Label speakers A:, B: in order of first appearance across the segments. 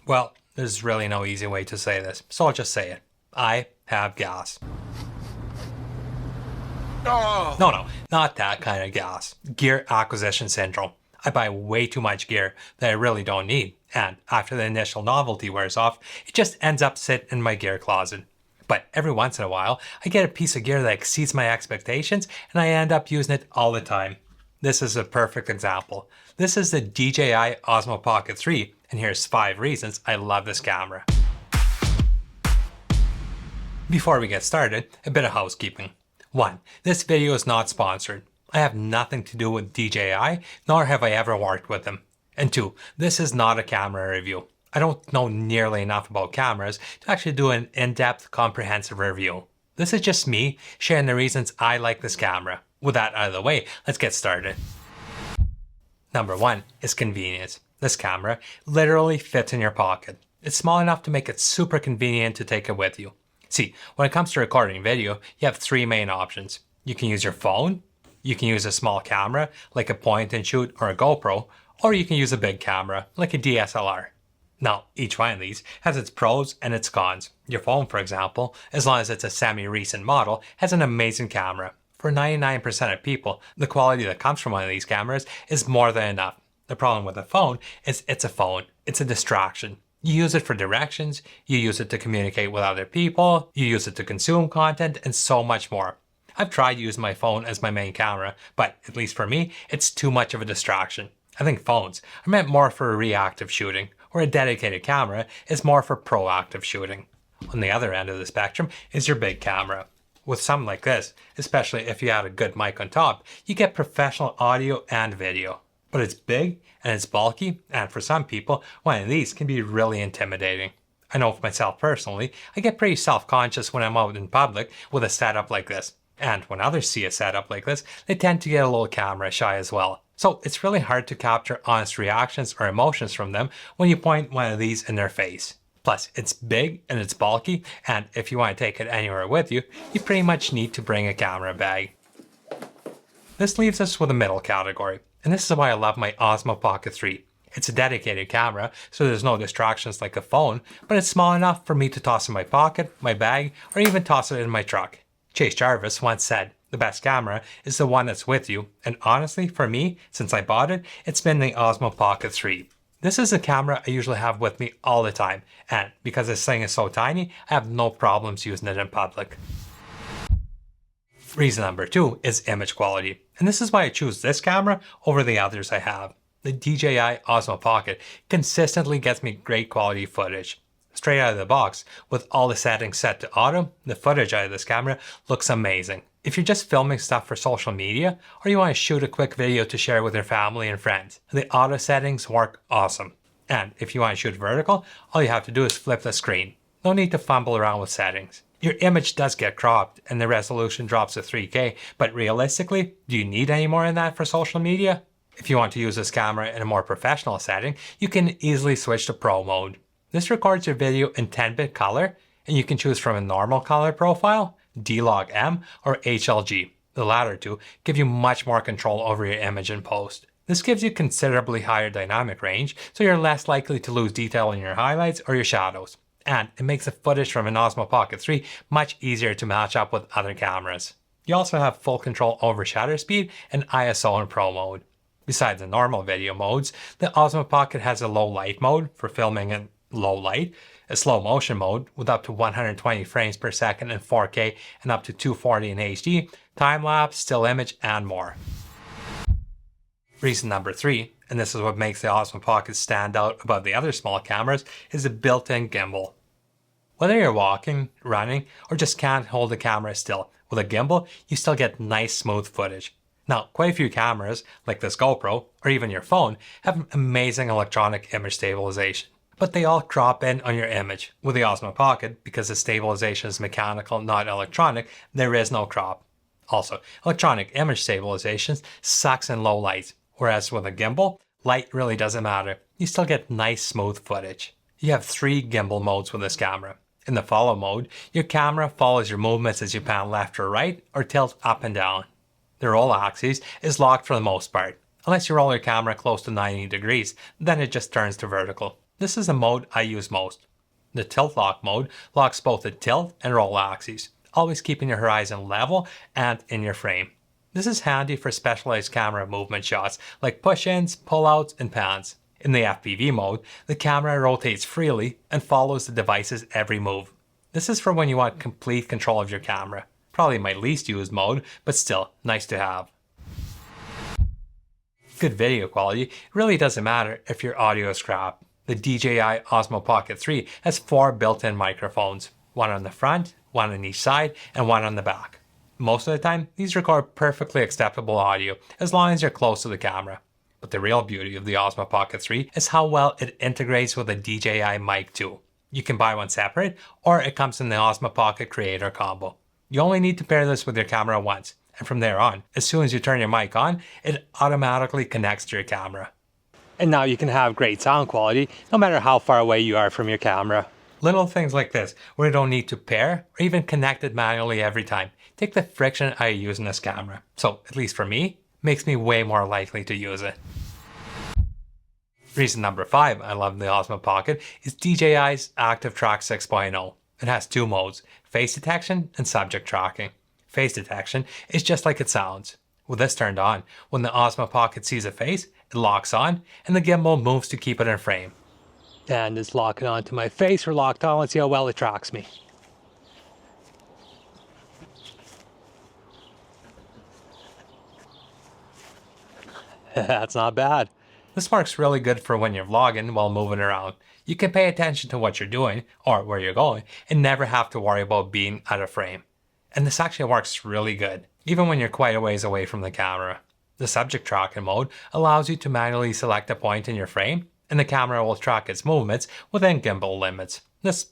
A: Well, there's really no easy way to say this, so I'll just say it. I have gas.
B: Oh.
A: No, not that kind of gas. Gear acquisition syndrome. I buy way too much gear that I really don't need, and after the initial novelty wears off, it just ends up sitting in my gear closet. But every once in a while, I get a piece of gear that exceeds my expectations, and I end up using it all the time. This is a perfect example. This is the DJI Osmo Pocket 3, and here's 5 reasons I love this camera. Before we get started, a bit of housekeeping. 1. This video is not sponsored. I have nothing to do with DJI, nor have I ever worked with them. And 2. This is not a camera review. I don't know nearly enough about cameras to actually do an in-depth, comprehensive review. This is just me sharing the reasons I like this camera. With that out of the way, let's get started. Number 1 is convenience. This camera literally fits in your pocket. It's small enough to make it super convenient to take it with you. See, when it comes to recording video, you have 3 main options. You can use your phone, you can use a small camera like a point and shoot or a GoPro, or you can use a big camera like a DSLR. Now, each one of these has its pros and its cons. Your phone, for example, as long as it's a semi-recent model, has an amazing camera. For 99% of people, the quality that comes from one of these cameras is more than enough. The problem with a phone is it's a phone. It's a distraction. You use it for directions, you use it to communicate with other people, you use it to consume content, and so much more. I've tried using my phone as my main camera, but at least for me, it's too much of a distraction. I think phones are meant more for reactive shooting, where a dedicated camera is more for proactive shooting. On the other end of the spectrum is your big camera. With something like this, especially if you add a good mic on top, you get professional audio and video. But it's big and it's bulky, and for some people, one of these can be really intimidating. I know for myself personally, I get pretty self-conscious when I'm out in public with a setup like this. And when others see a setup like this, they tend to get a little camera shy as well. So it's really hard to capture honest reactions or emotions from them when you point one of these in their face. Plus, it's big and it's bulky, and if you want to take it anywhere with you, you pretty much need to bring a camera bag. This leaves us with a middle category, and this is why I love my Osmo Pocket 3. It's a dedicated camera, so there's no distractions like a phone, but it's small enough for me to toss in my pocket, my bag, or even toss it in my truck. Chase Jarvis once said, "The best camera is the one that's with you," and honestly, for me, since I bought it, it's been the Osmo Pocket 3. This is a camera I usually have with me all the time, and because this thing is so tiny, I have no problems using it in public. Reason number 2 is image quality, and this is why I choose this camera over the others I have. The DJI Osmo Pocket consistently gets me great quality footage. Straight out of the box, with all the settings set to auto, the footage out of this camera looks amazing. If you're just filming stuff for social media, or you want to shoot a quick video to share with your family and friends, the auto settings work awesome. And if you want to shoot vertical, all you have to do is flip the screen. No need to fumble around with settings. Your image does get cropped and the resolution drops to 3K, but realistically, do you need any more than that for social media? If you want to use this camera in a more professional setting, you can easily switch to Pro mode. This records your video in 10-bit color, and you can choose from a normal color profile, D-Log-M, or HLG. The latter two give you much more control over your image in post. This gives you considerably higher dynamic range, so you're less likely to lose detail in your highlights or your shadows. And it makes the footage from an Osmo Pocket 3 much easier to match up with other cameras. You also have full control over shutter speed and ISO in Pro mode. Besides the normal video modes, the Osmo Pocket has a low light mode for filming in low light, a slow motion mode with up to 120 frames per second in 4K and up to 240 in HD, time-lapse, still image, and more. Reason number 3, and this is what makes the Osmo Pocket stand out above the other small cameras, is the built-in gimbal. Whether you're walking, running, or just can't hold the camera still, with a gimbal, you still get nice smooth footage. Now, quite a few cameras, like this GoPro, or even your phone, have amazing electronic image stabilization. But they all crop in on your image. With the Osmo Pocket, because the stabilization is mechanical, not electronic, there is no crop. Also, electronic image stabilization sucks in low light, whereas with a gimbal, light really doesn't matter. You still get nice smooth footage. You have 3 gimbal modes with this camera. In the follow mode, your camera follows your movements as you pan left or right, or tilt up and down. The roll axis is locked for the most part. Unless you roll your camera close to 90 degrees, then it just turns to vertical. This is the mode I use most. The tilt lock mode locks both the tilt and roll axes, always keeping your horizon level and in your frame. This is handy for specialized camera movement shots like push-ins, pull-outs, and pans. In the FPV mode, the camera rotates freely and follows the device's every move. This is for when you want complete control of your camera. Probably my least used mode, but still nice to have. Good video quality really doesn't matter if your audio is crap. The DJI Osmo Pocket 3 has 4 built-in microphones, one on the front, one on each side, and one on the back. Most of the time, these record perfectly acceptable audio as long as you're close to the camera. But the real beauty of the Osmo Pocket 3 is how well it integrates with a DJI mic too. You can buy one separate, or it comes in the Osmo Pocket Creator Combo. You only need to pair this with your camera once, and from there on, as soon as you turn your mic on, it automatically connects to your camera. And now you can have great sound quality no matter how far away you are from your camera. Little things like this, where you don't need to pair or even connect it manually every time, take the friction out of using this camera. So, at least for me, makes me way more likely to use it. Reason number 5 I love the Osmo Pocket is DJI's Active Track 6.0. It has 2 modes, face detection and subject tracking. Face detection is just like it sounds. With this turned on, when the Osmo Pocket sees a face, it locks on and the gimbal moves to keep it in frame. And it's locking onto my face or locked on. Let's see how well it tracks me. That's not bad. This works really good for when you're vlogging while moving around. You can pay attention to what you're doing or where you're going and never have to worry about being out of frame. And this actually works really good, even when you're quite a ways away from the camera. The subject tracking mode allows you to manually select a point in your frame, and the camera will track its movements within gimbal limits. This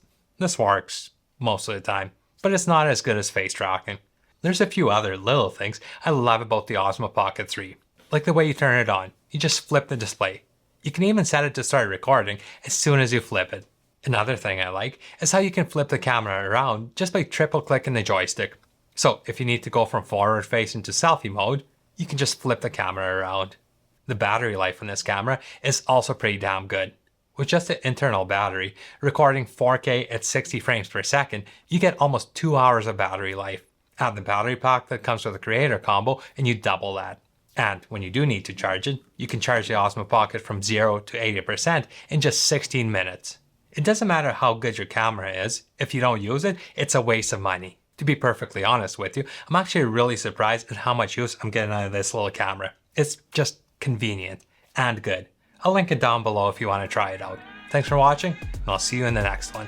A: works most of the time, but it's not as good as face tracking. There's a few other little things I love about the Osmo Pocket 3, like the way you turn it on. You just flip the display. You can even set it to start recording as soon as you flip it. Another thing I like is how you can flip the camera around just by triple clicking the joystick. So if you need to go from forward facing to selfie mode, you can just flip the camera around. The battery life on this camera is also pretty damn good. With just the internal battery, recording 4K at 60 frames per second, you get almost 2 hours of battery life. Add the battery pack that comes with the Creator Combo and you double that. And when you do need to charge it, you can charge the Osmo Pocket from 0 to 80% in just 16 minutes. It doesn't matter how good your camera is, if you don't use it, it's a waste of money. To be perfectly honest with you, I'm actually really surprised at how much use I'm getting out of this little camera. It's just convenient and good. I'll link it down below if you want to try it out. Thanks for watching, and I'll see you in the next one.